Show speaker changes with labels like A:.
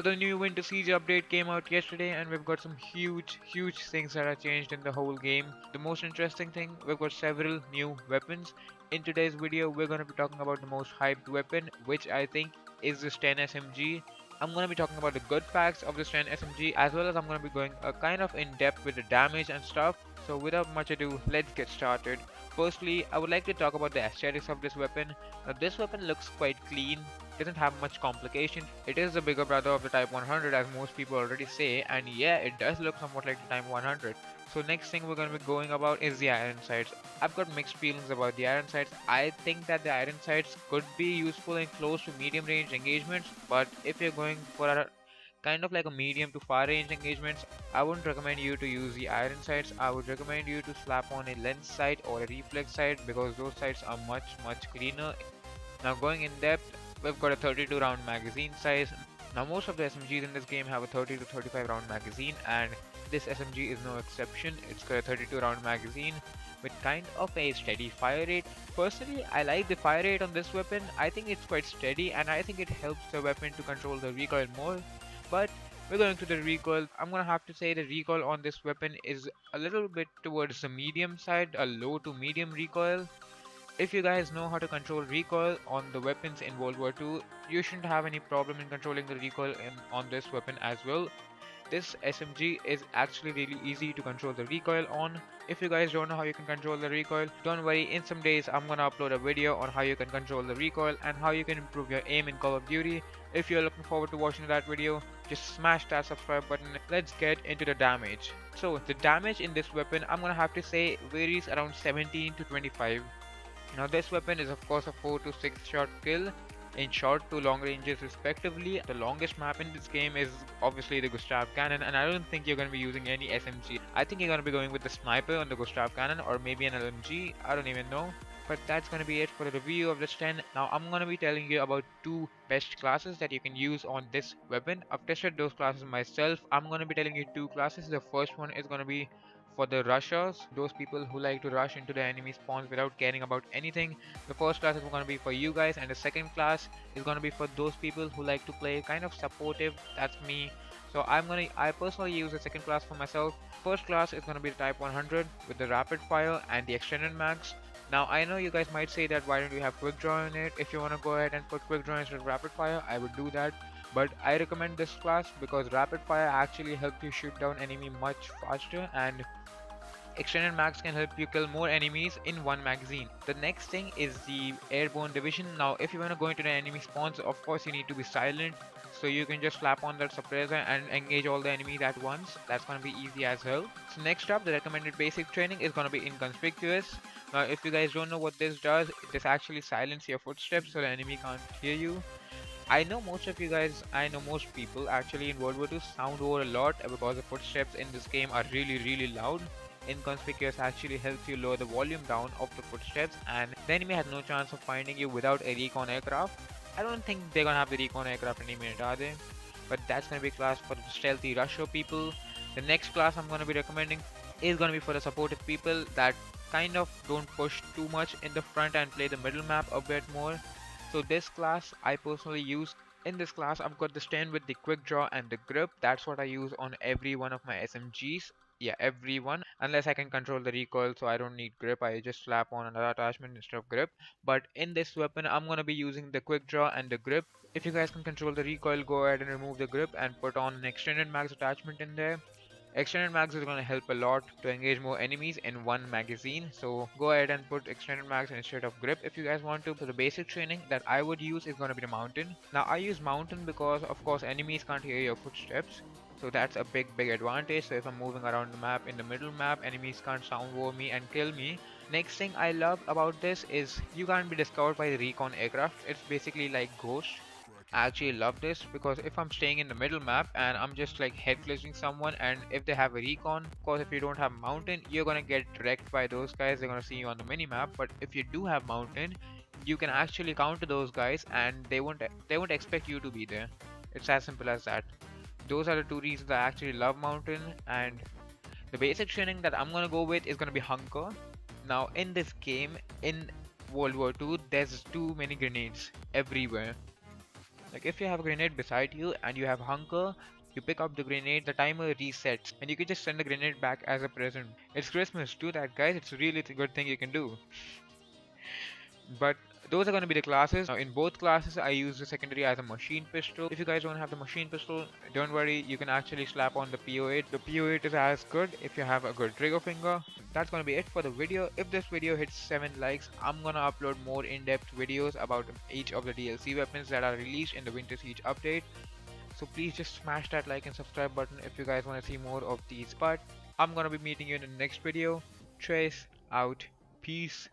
A: So the new Winter Siege update came out yesterday and we've got some huge things that are changed in the whole game. The most interesting thing, we've got several new weapons. In today's video, we're going to be talking about the most hyped weapon, which I think is the Sten Smg. I'm going to be talking about the good facts of the Sten Smg, as well as I'm going to be going kind of in depth with the damage and stuff. So without much ado, let's get started. Firstly, I would like to talk about the aesthetics of this weapon. Now this weapon looks quite clean, doesn't have much complication. It is the bigger brother of the Type 100 as most people already say, and yeah, it does look somewhat like the Type 100. So next thing we're going to be going about is the iron sights. I've got mixed feelings about the iron sights. I think that the iron sights could be useful in close to medium range engagements, but if you're going for a kind of like a medium to far range engagements, I wouldn't recommend you to use the iron sights. I would recommend you to slap on a lens sight or a reflex sight because those sights are much cleaner. Now going in depth, we've got a 32 round magazine size. Now most of the SMGs in this game have a 30 to 35 round magazine, and this SMG is no exception. It's got a 32 round magazine with kind of a steady fire rate. Personally, I like the fire rate on this weapon. I think it's quite steady and I think it helps the weapon to control the recoil more. But we're going to the recoil. I'm gonna have to say the recoil on this weapon is a little bit towards the medium side, a low to medium recoil. If you guys know how to control recoil on the weapons in World War II, you shouldn't have any problem in controlling the recoil on this weapon as well. This SMG is actually really easy to control the recoil on. If you guys don't know how you can control the recoil, don't worry, in some days I'm gonna upload a video on how you can control the recoil and how you can improve your aim in Call of Duty. If you're looking forward to watching that video, just smash that subscribe button. Let's get into the damage. So the damage in this weapon, I'm gonna have to say, varies around 17 to 25. Now this weapon is of course a 4 to 6 shot kill in short to long ranges respectively. The longest map in this game is obviously the Gustav cannon, and I don't think you're going to be using any SMG. I think you're going to be going with the sniper on the Gustav cannon or maybe an LMG, I don't even know. But that's going to be it for the review of this 10. Now I'm going to be telling you about two best classes that you can use on this weapon. I've tested those classes myself. I'm going to be telling you two classes. The first one is going to be for the rushers, those people who like to rush into the enemy spawns without caring about anything. The first class is going to be for you guys, and the second class is going to be for those people who like to play kind of supportive. That's me. So I personally use the second class for myself. First class is going to be the Type 100 with the rapid fire and the extended mags. Now I know you guys might say that why don't you have Quickdraw in it? If you want to go ahead and put Quickdraw instead of rapid fire, I would do that. But I recommend this class because rapid fire actually helps you shoot down enemy much faster, and extended mags can help you kill more enemies in one magazine. The next thing is the Airborne division. Now if you want to go into the enemy spawns, of course you need to be silent, so you can just slap on that suppressor and engage all the enemies at once. That's going to be easy as hell. So next up, the recommended basic training is going to be Inconspicuous. Now if you guys don't know what this does, this actually silences your footsteps so the enemy can't hear you. I know most people actually in World War II sound over a lot because the footsteps in this game are really loud. Inconspicuous actually helps you lower the volume down of the footsteps, and the enemy has no chance of finding you without a recon aircraft. I don't think they're gonna have the recon aircraft any minute, are they? But that's gonna be a class for the stealthy rusher people. The next class I'm gonna be recommending is gonna be for the supportive people that kind of don't push too much in the front and play the middle map a bit more. So this class I personally use. In this class I've got the Sten with the quick draw and the grip. That's what I use on every one of my SMGs. Yeah, every one, unless I can control the recoil, so I don't need grip. I just slap on another attachment instead of grip. But in this weapon I'm gonna be using the quick draw and the grip. If you guys can control the recoil, go ahead and remove the grip and put on an extended mags attachment in there. Extended mags is going to help a lot to engage more enemies in one magazine, so go ahead and put extended mags instead of grip if you guys want to. So the basic training that I would use is going to be the mountain. Now I use mountain because of course enemies can't hear your footsteps, so that's a big advantage. So if I'm moving around the map in the middle map, enemies can't sound over me and kill me. Next thing I love about this is you can't be discovered by the recon aircraft. It's basically like Ghost. I actually love this because if I'm staying in the middle map and I'm just like head glitching someone, and if they have a recon, of course if you don't have mountain, you're gonna get wrecked by those guys. They're gonna see you on the mini map. But if you do have mountain, you can actually counter those guys and they won't expect you to be there. It's as simple as that. Those are the two reasons I actually love mountain. And the basic training that I'm gonna go with is gonna be Hunker. Now in this game, in World War II, there's too many grenades everywhere. Like if you have a grenade beside you and you have Hunker, you pick up the grenade, the timer resets, and you can just send the grenade back as a present. It's Christmas, do that guys, it's a really good thing you can do. But those are going to be the classes. Now in both classes I use the secondary as a machine pistol. If you guys don't have the machine pistol, don't worry, you can actually slap on the PO8. The PO8 is as good if you have a good trigger finger. That's going to be it for the video. If this video hits 7 likes, I'm going to upload more in-depth videos about each of the DLC weapons that are released in the Winter Siege update. So please just smash that like and subscribe button if you guys want to see more of these. But I'm going to be meeting you in the next video. Trace out. Peace.